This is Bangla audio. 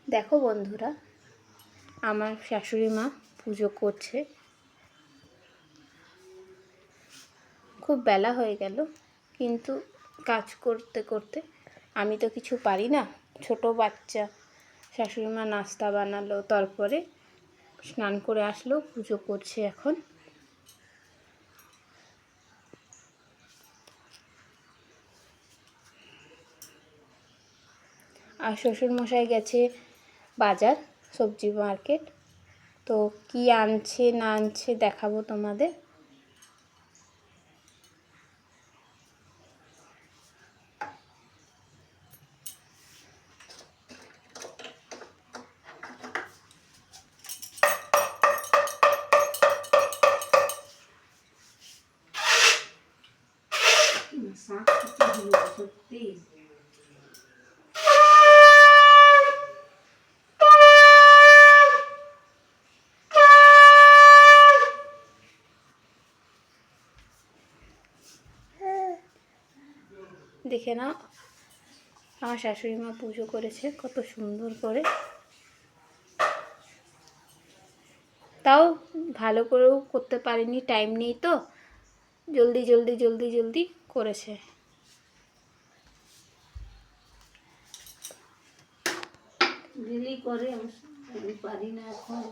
দেখো বন্ধুরা, আমার শাশুড়ি মা পুজো করছে। খুব বেলা হয়ে গেল, কিন্তু কাজ করতে করতে আমি তো কিছু পারি না। ছোট বাচ্চা, শাশুড়ি মা নাস্তা বানালো, তারপরে স্নান করে আসলো, পুজো করছে এখন। আর শ্বশুরমশাই গেছে বাজার, সবজি মার্কেট। তো কি আনছে না আনছে দেখাবো তোমাদের। দেখে নাও, আমার শাশুড়ি মা পুজো করেছে কত সুন্দর করে। তাও ভালো করেও করতে পারিনি, টাইম নেই তো, জলদি করেছে। দিলি করে আমি পারি না এখন।